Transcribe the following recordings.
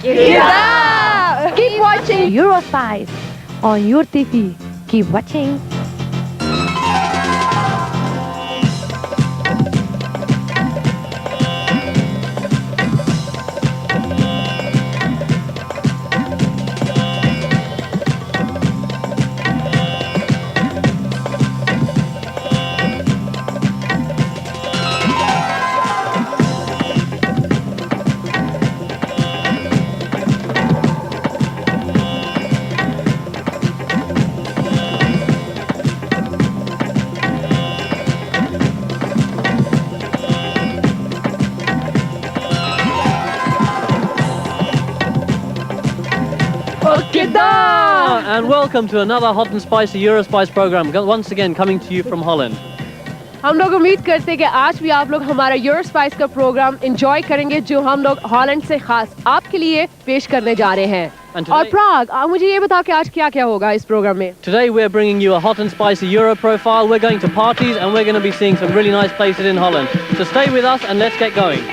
Keep watching Eurospice on your TV. Keep watching. And welcome to another hot and spicy Eurospice program, once again coming to you from Holland. हम लोग उम्मीद करते हैं कि आज भी आप लोग हमारा यूरोस्पाइस का प्रोग्राम एंजॉय करेंगे जो हम लोग हॉलैंड से खास आपके लिए पेश करने जा रहे हैं। और प्राग, आप मुझे ये बताओ कि आज क्या-क्या होगा इस प्रोग्राम में? Today we're bringing you a hot and spicy Euro profile. We're going to parties and we're going to be seeing some really nice places in Holland. So stay with us and let's get going.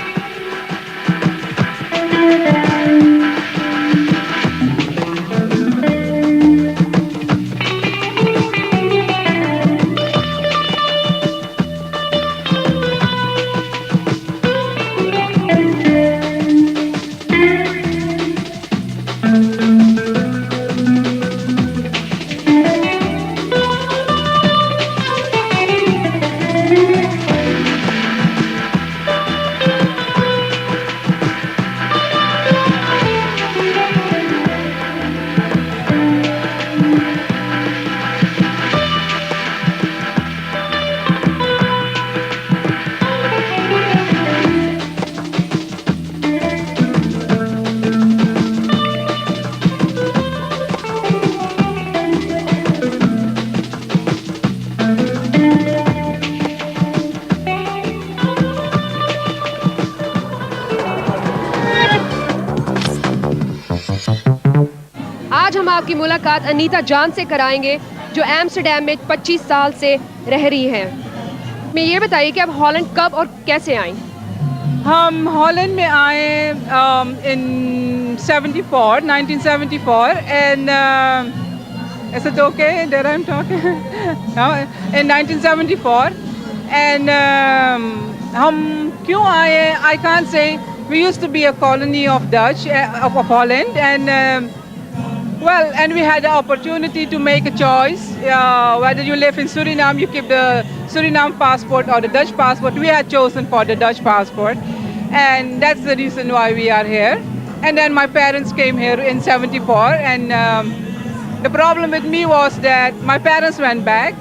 आज हम आपकी मुलाकात अनीता जान से कराएंगे जो Amsterdam में 25 साल से रह रही हैं। मैं ये बताइए कि आप हॉलैंड कब और कैसे आई? हम हॉलैंड में आए in 1974 and is it okay that I'm talking? No, in 1974 and हम क्यों आए? I can't say. We used to be a colony of Dutch of Holland and well, and we had the opportunity to make a choice whether you live in Suriname, you keep the Suriname passport or the Dutch passport. We had chosen for the Dutch passport, and that's the reason why we are here. And then my parents came here in '74, and the problem with me was that my parents went back.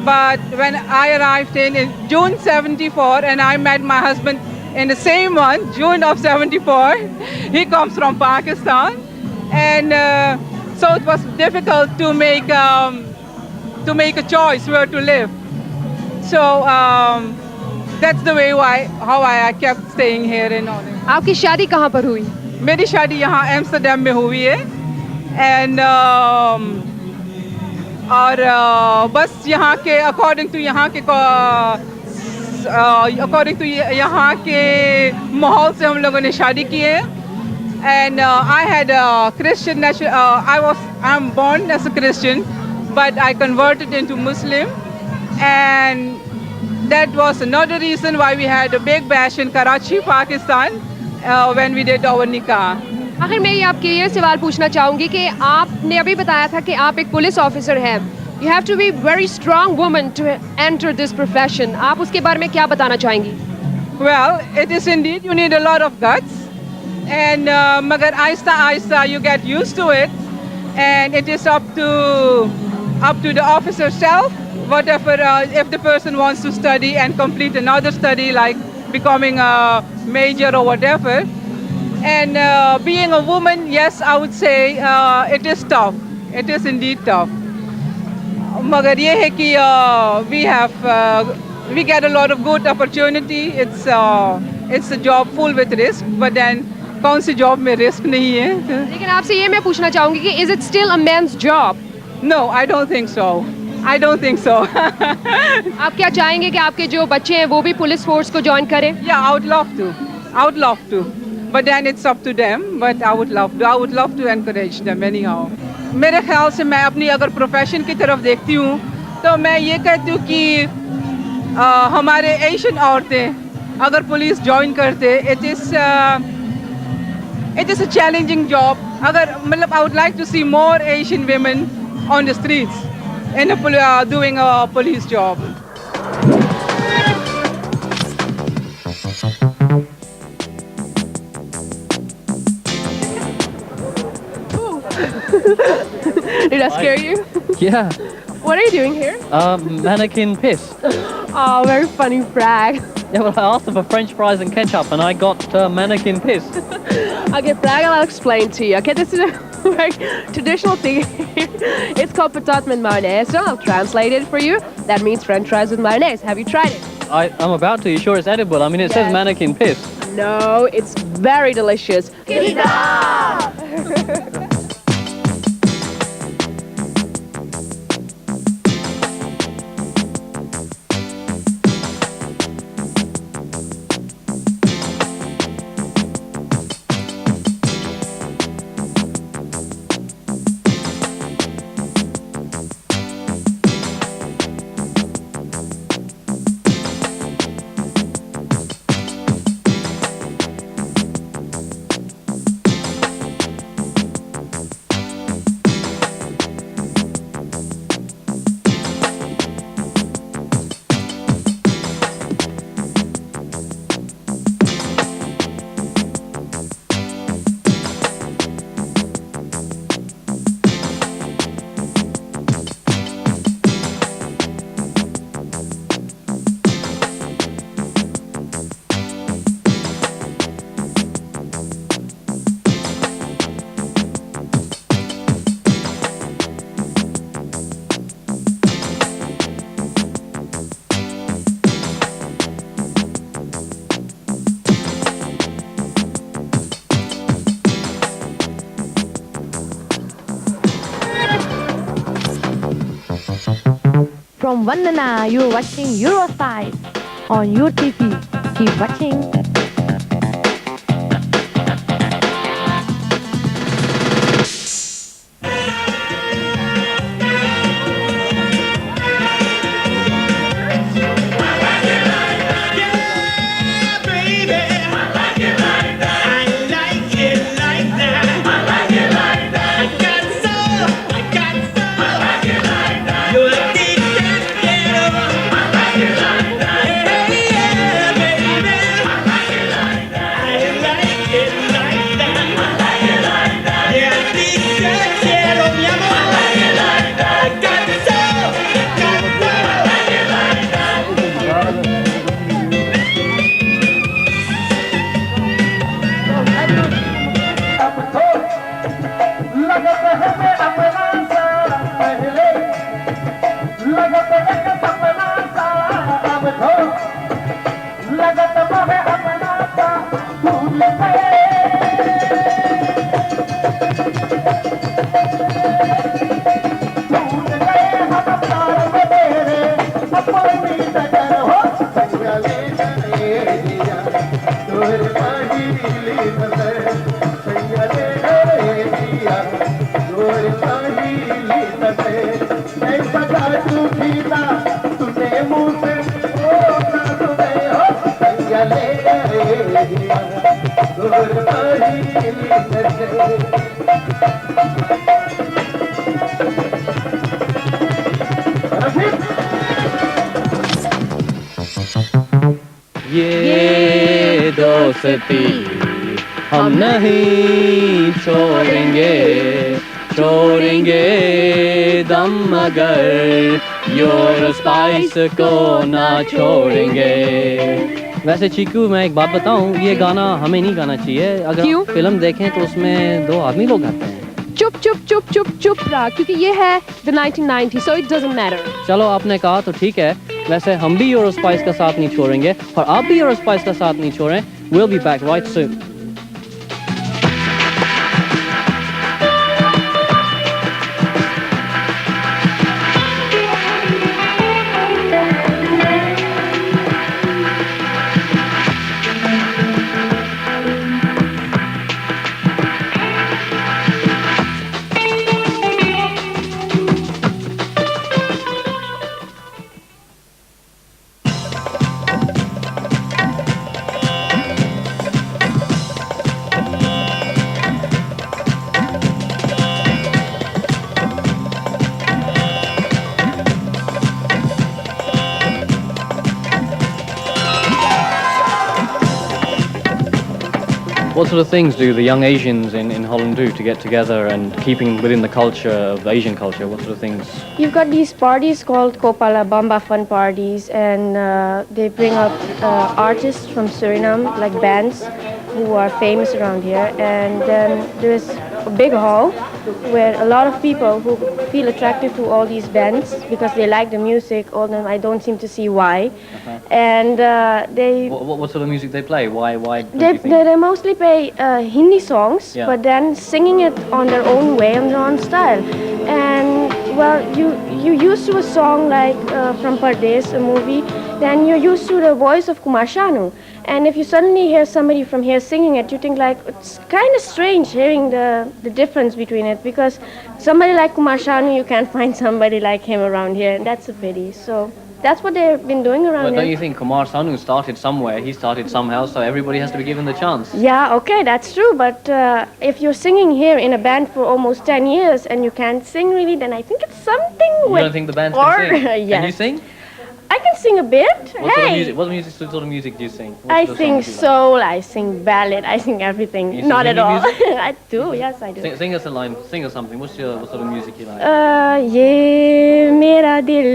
But when I arrived in June '74, and I met my husband in the same month, June of '74, he comes from Pakistan, and so it was difficult to make a choice where to live. So that's the way how I kept staying here in Holland. आपकी शादी कहाँ पर हुई? मेरी शादी यहाँ Amsterdam में हुई है and और बस यहाँ के according to यहाँ के माहौल से हम लोगों ने शादी की है. And I had a Christian I'm born as a Christian, but I converted into Muslim, and that was another reason why we had a big bash in Karachi, Pakistan, when we did our nikah. आखिर मैं ये आपके ये सवाल पूछना चाहूँगी कि आपने अभी बताया था कि आप एक पुलिस ऑफिसर हैं. You have to be very strong woman to enter this profession. आप उसके बारे में क्या बताना चाहेंगी? Well, it is indeed. You need a lot of guts. And magar aista you get used to it, and it is up to the officer self, whatever if the person wants to study and complete another study like becoming a major or whatever. And being a woman, yes, I would say it is tough. It is indeed tough. Magar ye hai ki we get a lot of good opportunity. It's a job full with risk, but then कौन सी job में risk नहीं है. लेकिन आपसे ये मैं पूछना चाहूँगी कि is it still a man's job? No, I don't think so. I don't think so. आप क्या चाहेंगे कि आपके जो बच्चे हैं वो भी पुलिस फोर्स को ज्वाइन करें? Yeah, I would love to. I would love to. but then it's up to them. But I would love to encourage them anyhow. मेरे ख्याल से मैं अपनी अगर प्रोफेशन की तरफ देखती हूँ तो मैं ये कहती हूँ कि हमारे एशियन औरतें अगर पुलिस ज्वाइन करते it is a challenging job. अगर मतलब I would like to see more Asian women on the streets in doing a police job. Did I scare you? Yeah. What are you doing here? Mannequin piss. Oh, very funny brag. Yeah, well, I asked them for French fries and ketchup, and I got mannequin piss. Okay, brag, I'll explain to you. Okay, this is a very traditional thing. It's called patat with mayonnaise. So I'll translate it for you. That means French fries with mayonnaise. Have you tried it? I'm about to. You sure it's edible? I mean, it says Yes. mannequin piss. No, it's very delicious. From Vandana, you're watching Eurospice on your TV. Keep watching. ये दोस्ती हम नहीं छोड़ेंगे दम मगर यूरोस्पाइस को ना छोड़ेंगे। वैसे चीकू, मैं एक बात बताऊं, ये गाना हमें नहीं गाना चाहिए। अगर क्यों? फिल्म देखें तो उसमें 2 आदमी लोग आते हैं। चुप चुप चुप चुप चुप रहा, क्योंकि ये है the 1990s, so it doesn't matter. चलो, आपने कहा तो ठीक है। वैसे हम भी यूरोस्पाइस का साथ नहीं छोड़ेंगे और आप भी यूरोस्पाइस का साथ नहीं छोड़ें। We'll be back right soon. What sort of things do the young Asians in Holland do to get together and keeping within the culture of Asian culture? What sort of things? You've got these parties called Kopala Bamba Fun Parties, and they bring up artists from Suriname, like bands who are famous around here. And then there's a big hall where a lot of people who feel attracted to all these bands because they like the music. All of them, I don't seem to see why. And they. What sort of music they play? Why? They mostly play Hindi songs, Yeah. but then singing it on their own way, on their own style. And well, you used to a song like from Pardes, a movie, then you're used to the voice of Kumar Sanu. And if you suddenly hear somebody from here singing it, you think like, it's kind of strange hearing the difference between it, because somebody like Kumar Sanu, you can't find somebody like him around here, and that's a pity. So that's what they've been doing around Well, here. don't you think Kumar Sanu started somewhere? He started somehow, so everybody has to be given the chance. Yeah, okay, that's true, but if you're singing here in a band for almost 10 years and you can't sing really, then I think it's something You don't think the bands or, can sing? Can you yes. sing? I can sing a bit. What sort of Hey! music? What sort of music do you sing? What I sort of sing songs do you like? soul, I sing ballad, I sing everything. You sing Not at Hindi all. music? I do, yes, I do. Sing us a line. Sing us something. What sort of music you like? ये मेरा दिल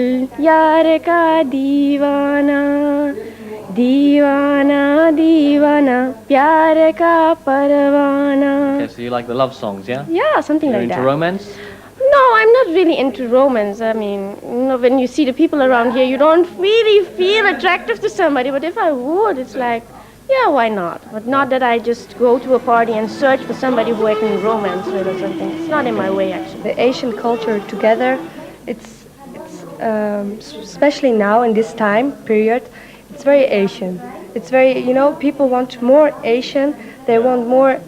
यार का दीवाना दीवाना दीवाना प्यार का परवाना. Okay, so you like the love songs, yeah? Yeah, something You're like into that. romance? No, I'm not really into romance. I mean, when you see the people around here, you don't really feel attractive to somebody. But if I would, it's like, yeah, why not? But not that I just go to a party and search for somebody who I can romance with or something. It's not in my way, actually. The Asian culture together, it's especially now in this time period, it's very Asian. It's very, people want more Asian. They want more,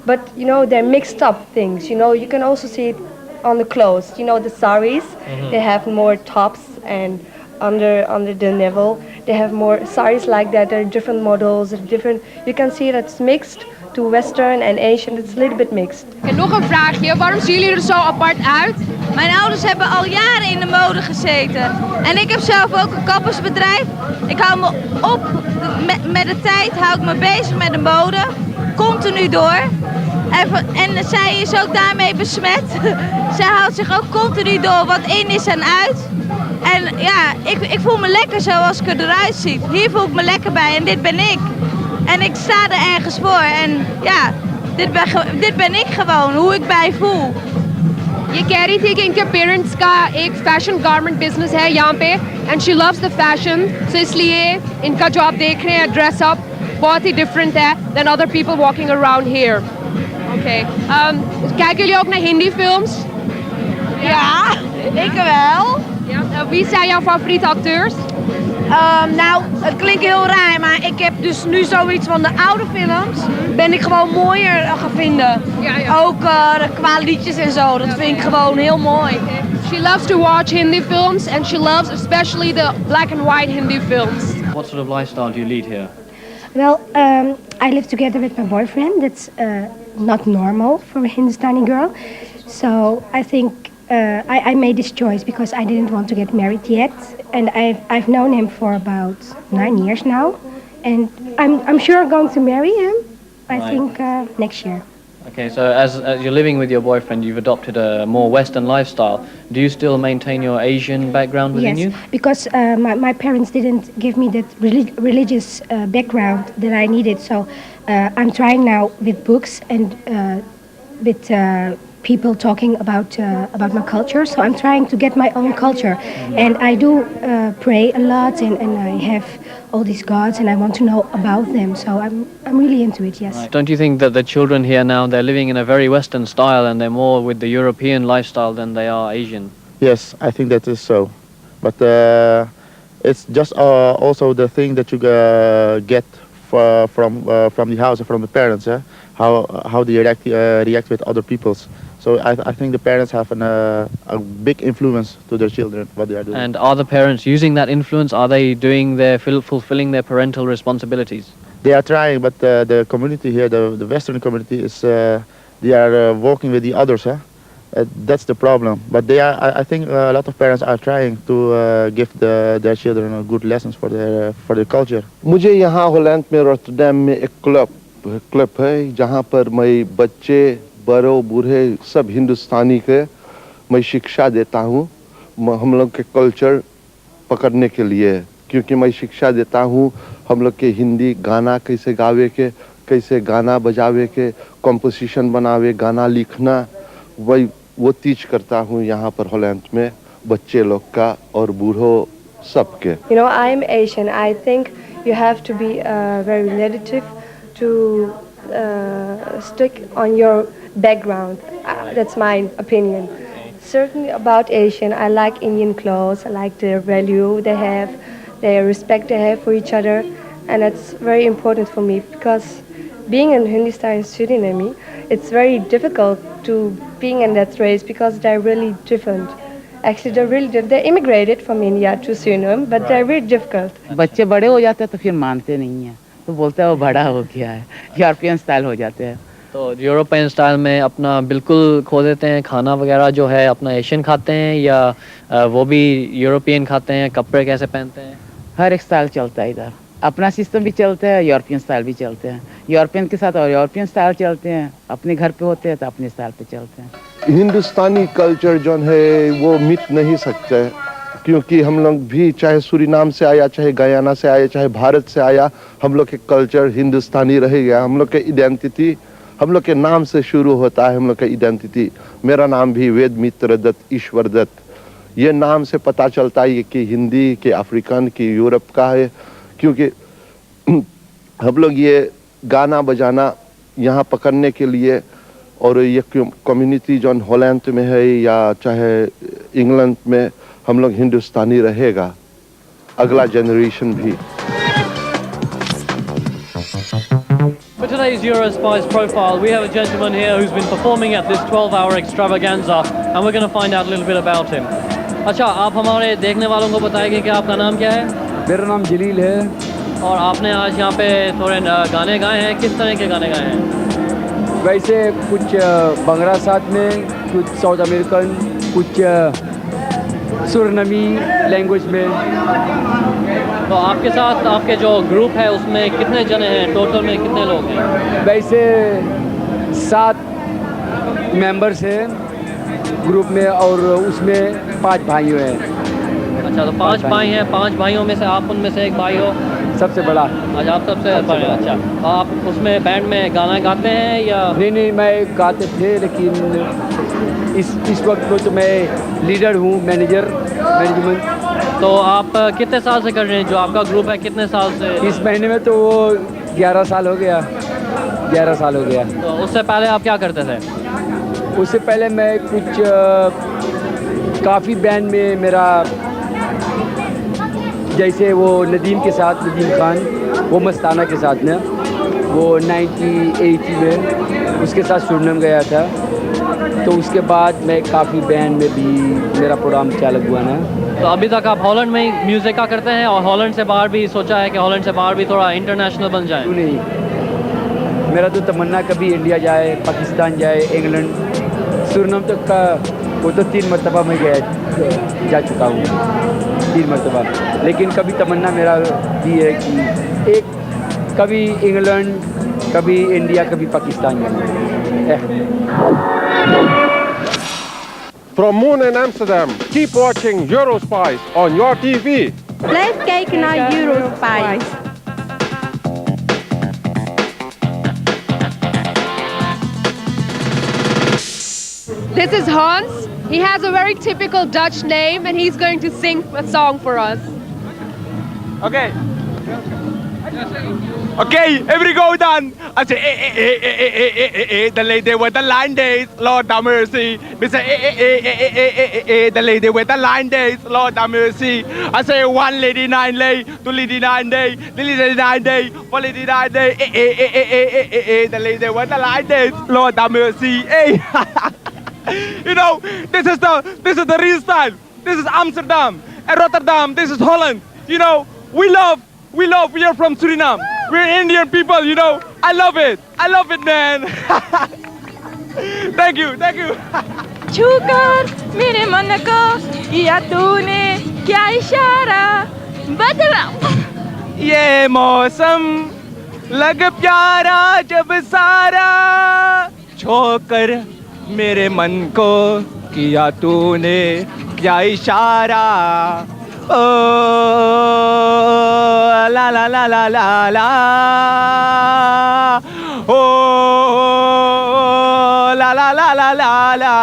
but they're mixed up things. You can also see it on the clothes. The saris, they have more tops and under the navel. They have more saris like that. There are different models, different. You can see that it's mixed to Western and Asian. It's a little bit mixed. En nog een vraagje, waarom zien jullie er zo apart uit? Mijn ouders hebben al jaren in de mode gezeten. En ik heb zelf ook een kappersbedrijf. Ik hou me op met de tijd, hou ik me bezig met de mode. Continu door. En zij is ook daarmee besmet. Zij houdt zich ook continu door wat in is en uit. En ja, ik voel me lekker zoals ik eruit zie. Hier voel ik me lekker bij en dit ben ik. En ik sta er ergens voor. En ja, dit ben ik gewoon, hoe ik bij voel. ये कह रही थी कि इनके parents का एक fashion garment business है यहाँ पे and she loves the fashion so इसलिए इनका जो आप देख रहे हैं ड्रेस अप बहुत ही डिफरेंट है than other people walking around here okay kijken jullie ook naar Hindi films? Ja, ik wel. Wie zijn jouw favoriete acteurs? Nou, het klinkt heel raar, maar ik heb dus nu zoiets van de oude films. Ben ik gewoon mooier gaan vinden. Ja. Ook qua liedjes en zo, dat vind ik gewoon heel mooi. She loves to watch Hindi films and she loves especially the black and white Hindi films. What sort of lifestyle do you lead here? Well, I live together with my boyfriend. That's not normal for a Hindustani girl. So I think I made this choice because I didn't want to get married yet. And I've known him for about 9 years now. And I'm sure I'm going to marry him, I Right. think, next year. Okay, so as you're living with your boyfriend, you've adopted a more Western lifestyle. Do you still maintain your Asian background within you? Because my parents didn't give me that religious background that I needed. So I'm trying now with books and with people talking about my culture. So I'm trying to get my own culture. And I do pray a lot and I have all these gods and I want to know about them. So I'm really into it, yes. Right. Don't you think that the children here now, they're living in a very Western style and they're more with the European lifestyle than they are Asian? Yes, I think that is so. But it's just also the thing that you get from the house and from the parents, how they react with other people's. So I think the parents have a big influence to their children, what they are doing. And are the parents using that influence? Are they doing fulfilling their parental responsibilities? They are trying, but the community here, the Western community, is they are working with the others. That's the problem. But I think a lot of parents are trying to give their children good lessons for their culture. मुझे यहाँ Holland में Rotterdam में एक club club है जहाँ पर मैं बच्चे बड़ों बूढ़े सब हिंदुस्तानी के मैं शिक्षा देता हूँ हम लोग के कल्चर पकड़ने के लिए, क्योंकि मैं शिक्षा देता हूँ हम लोग के हिंदी गाना कैसे गावे के, कैसे गाना बजावे के, कंपोजिशन बनावे, गाना लिखना, वही वो टीच करता हूँ यहाँ पर हॉलैंड में बच्चे लोग का और बूढ़ों सबके. You know, I am Asian. I think you have to be very relative to stick on your background. That's my opinion. Certainly about Asian, I like Indian clothes. I like their value they have, their respect they have for each other, and that's very important for me because being in Hindustani Suriname, it's very difficult to being in that race because they're really different. Actually, they immigrated from India to Suriname, but they're very difficult. बच्चे बड़े हो जाते हैं तो फिर मानते नहीं हैं, तो बोलते हैं वो बड़ा हो गया है, यूरोपियन स्टाइल हो जाते हैं. तो यूरोपियन स्टाइल में अपना बिल्कुल खो देते हैं, खाना वगैरह जो है अपना एशियन खाते हैं या वो भी यूरोपियन खाते हैं, कपड़े कैसे पहनते हैं? हर एक स्टाइल चलता है इधर, अपना सिस्टम भी चलता है, यूरोपियन स्टाइल भी चलते हैं, यूरोपियन के साथ और यूरोपियन स्टाइल चलते हैं, अपने घर पे होते हैं तो अपने स्टाइल पे चलते हैं. हिंदुस्तानी कल्चर जो है वो मिट नहीं सकते, क्योंकि हम लोग भी चाहे सूरीनाम से आया, चाहे गयाना से आया, चाहे भारत से आया, हम लोग के कल्चर हिंदुस्तानी रहेगा. हम लोग के आइडेंटिटी हम लोग के नाम से शुरू होता है. हम लोग का आइडेंटिटी, मेरा नाम भी वेद मित्र दत्त ईश्वर दत्त, ये नाम से पता चलता है कि हिंदी के अफ्रीकन की यूरोप का है, क्योंकि हम लोग ये गाना बजाना यहाँ पकड़ने के लिए और ये कम्युनिटी जो हॉलैंड में है या चाहे इंग्लैंड में हम लोग हिंदुस्तानी रहेगा, अगला जनरेशन भी. For today's Eurospice profile, we have a gentleman here who's been performing at this 12-hour extravaganza, and we're going to find out a little bit about him. अच्छा, आप हमारे देखने वालों को बताएंगे कि आपका नाम क्या है? मेरा नाम जलील है. और आपने आज यहाँ पे थोड़े गाने गाए हैं, किस तरह के गाने गाए हैं? वैसे कुछ बंगला साथ में, कुछ साउथ अमेरिकन, कुछ सुरनमी लैंग्वेज में. तो आपके साथ आपके जो ग्रुप है उसमें कितने जने हैं, टोटल में कितने लोग हैं? वैसे 7 मेंबर्स हैं ग्रुप में और उसमें 5 भाई हैं. अच्छा, तो 5 भाई हैं, 5 भाइयों में से आप उनमें से एक भाई हो? सबसे बड़ा. आज आप सबसे बड़े. अच्छा, तो आप उसमें बैंड में गाना गाते हैं या? नहीं, मैं गाते थे, लेकिन इस वक्त तो मैं लीडर हूँ, मैनेजमेंट. तो आप कितने साल से कर रहे हैं? जो आपका ग्रुप है कितने साल से? इस महीने में तो वो 11 साल हो गया. 11 साल हो गया. तो उससे पहले आप क्या करते थे? उससे पहले मैं कुछ काफ़ी बैंड में मेरा, जैसे वो नदीम के साथ, नदीम खान, वो मस्ताना के साथ में, वो 1980 में उसके साथ सुरनम गया था. तो उसके बाद मैं काफ़ी बैंड में भी मेरा प्रोग्राम चालू हुआ ना. तो अभी तक आप हॉलैंड में ही म्यूज़िक का करते हैं और हॉलैंड से बाहर भी सोचा है कि हॉलैंड से बाहर भी थोड़ा इंटरनेशनल बन जाए? नहीं, मेरा तो तमन्ना कभी इंडिया जाए, पाकिस्तान जाए, इंग्लैंड, सुरनम तक का वो तो 3 मरतबा मैं जा चुका हूँ, 3 मरतबा. लेकिन कभी तमन्ना मेरा भी है कि एक कभी इंग्लैंड, कभी इंडिया, कभी पाकिस्तान जाए. From Moon in Amsterdam, keep watching Eurospice on your TV. Blijf kijken naar Eurospice. This is Hans. He has a very typical Dutch name and he's going to sing a song for us. Okay. Okay, here we go then. I say, the lady with the line days, Lord have mercy. We say, the lady with the line days, Lord have mercy. I say, 1 lady 9 day, 2 lady 9 day, 3 lady 9 day, 4 lady 9 day, the lady with the line days, Lord have mercy. You know, this is the real style. This is Amsterdam and Rotterdam. This is Holland. You know, we are from Suriname. We're Indian people, you know. I love it, man. Thank you. छूकर मेरे मन को किया तूने क्या इशारा बदला. ये मौसम लग प्यारा जब सारा छोकर मेरे मन को किया तूने क्या इशारा ओ ला ला ला ला ला ला ओ ला ला ला ला ला ला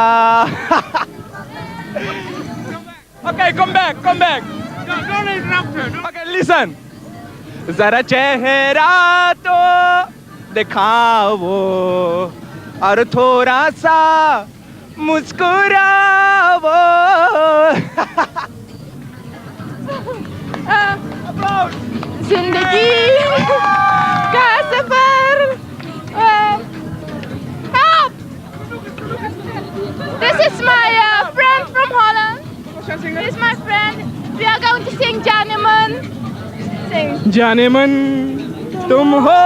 Okay, come back. Don't interrupt her. Okay, listen. जरा चेहरा तो दिखाओ और थोड़ा सा मुस्कुराओ जिंदगी का सफर help this is my friend from Holland. This is my friend. We are going to sing Janeman. Sing. Jaaneman तुम हो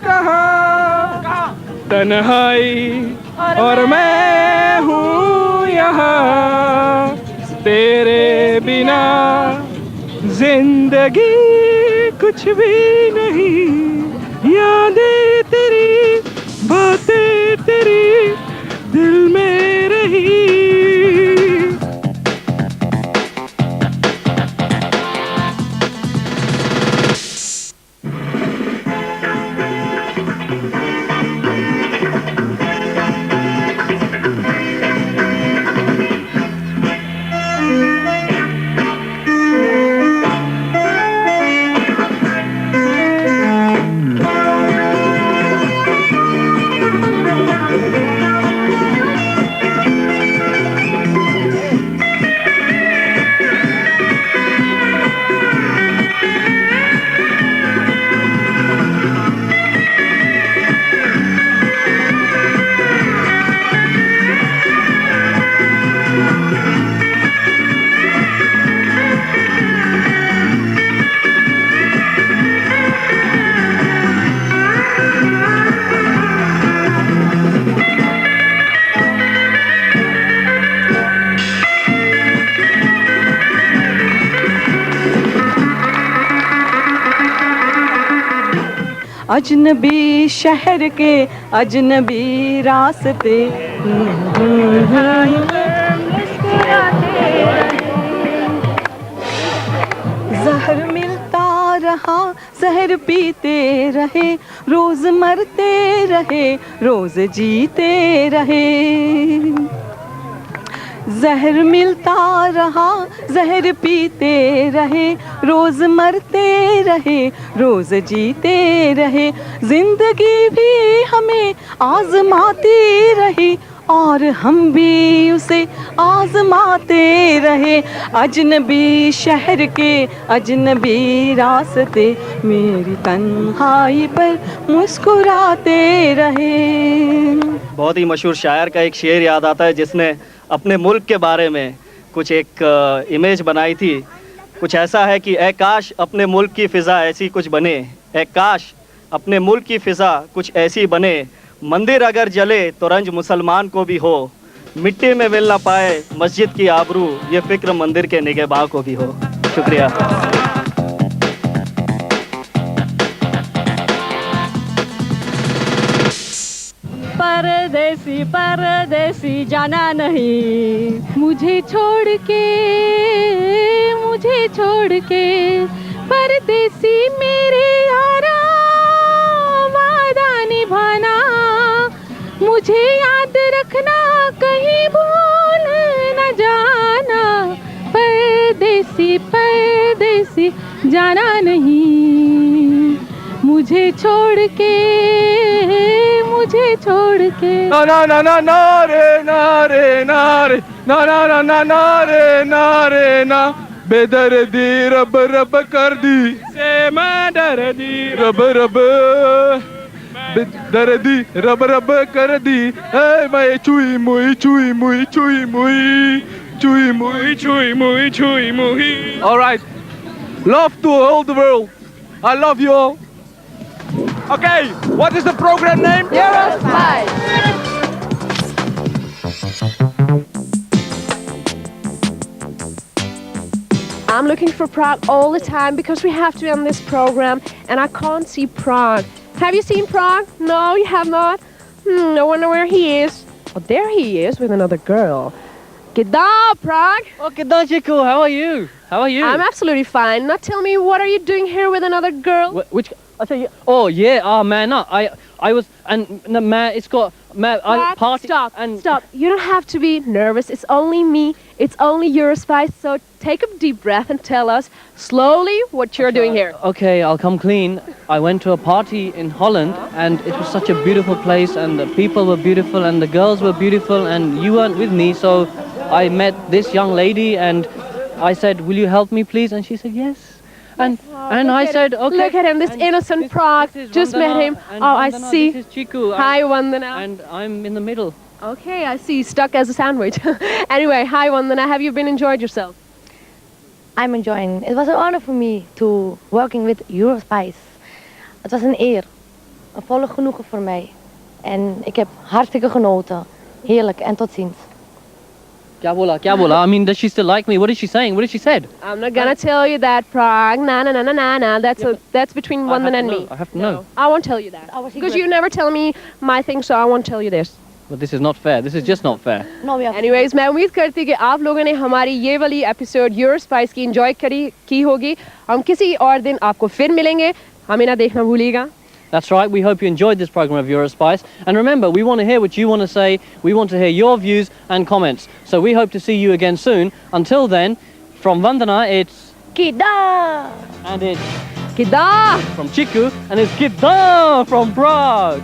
कहाँ तन्हाई और मैं हूँ यहाँ तेरे बिना जिंदगी कुछ भी नहीं यादें तेरी बातें तेरी दिल में रही अजनबी शहर के अजनबी रास्ते जहर मिलता रहा जहर पीते रहे रोज मरते रहे रोज जीते रहे जहर मिलता रहा जहर पीते रहे रोज मरते रहे रोज जीते रहे जिंदगी भी हमें आजमाती रही और हम भी उसे आजमाते रहे अजनबी शहर के अजनबी रास्ते मेरी तन्हाई पर मुस्कुराते रहे। बहुत ही मशहूर शायर का एक शेर याद आता है जिसने अपने मुल्क के बारे में कुछ एक इमेज बनाई थी। कुछ ऐसा है कि ए काश अपने मुल्क की फ़िज़ा ऐसी कुछ बने, ए काश अपने मुल्क की फ़िज़ा कुछ ऐसी बने, मंदिर अगर जले तो रंज मुसलमान को भी हो, मिट्टी में मिल ना पाए मस्जिद की आबरू, ये फ़िक्र मंदिर के निगहबां को भी हो। शुक्रिया। परदेसी परदेसी जाना नहीं मुझे छोड़ के परदेसी मेरे यारा वादा निभाना मुझे याद रखना कहीं भूल न जाना परदेसी परदेसी जाना नहीं मुझे छोड़ के ना ना ना ना ना रे ना रे ना रे ना ना ना ना ना रे ना रे ना बेदर्दी रब रब कर दी से मैं दर्दी रब रब बेदर्दी रब रब कर दी ऐ मैं चुई मुई चुई मुई चुई मुई चुई मुई चुई मुई चुई मुई। All right, love to all the world. I love you all. Okay, what is the program name? Eurospice. I'm looking for Prague all the time because we have to end this program and I can't see Prague. Have you seen Prague? No, you have not? No wonder where he is. Oh, there he is with another girl. G'da, Prague. Oh, g'da, Chiku. How are you? How are you? I'm absolutely fine. Now tell me, what are you doing here with another girl? Which? I tell you. Oh yeah. Oh man, no. I was no, man. It's got man. I party. Stop. Stop. You don't have to be nervous. It's only me. It's only Eurospice. So take a deep breath and tell us slowly what you're doing here. Okay, I'll come clean. I went to a party in Holland and it was such a beautiful place and the people were beautiful and the girls were beautiful and you weren't with me, so I met this young lady and I said, will you help me please? And she said yes. And I said, okay. Look at him, this innocent Prague. Just met him. Oh, I see. This is Chiku. Hi, Vandana. And I'm in the middle. Okay, I see. Stuck as a sandwich. Anyway, hi, Vandana. Have you been enjoyed yourself? I'm enjoying. It was an honor for me to working with Eurospice. Het was een eer. Een volle genoegen voor mij. En ik heb hartstikke genoten. Heerlijk en tot ziens. Kya bola? I mean, does she still like me? What is she saying? What did she said? I'm not gonna tell you that, Prague. Na. That's between Vandana and me. I have to know. I won't tell you that. Because you never tell me my thing, so I won't tell you this. But this is not fair. This is just not fair. No, Anyways, मैं उम्मीद करती हूँ कि आप लोगों ने हमारी ये वाली एपिसोड Eurospice की एंजॉय की होगी. हम किसी और दिन आपको फिर मिलेंगे. हमें ना देखना भूलिएगा. That's right. We hope you enjoyed this program of Eurospice. And remember, we want to hear what you want to say. We want to hear your views and comments. So we hope to see you again soon. Until then, from Vandana, it's G'da! And it's G'da! From Chiku, and it's G'da from Prague.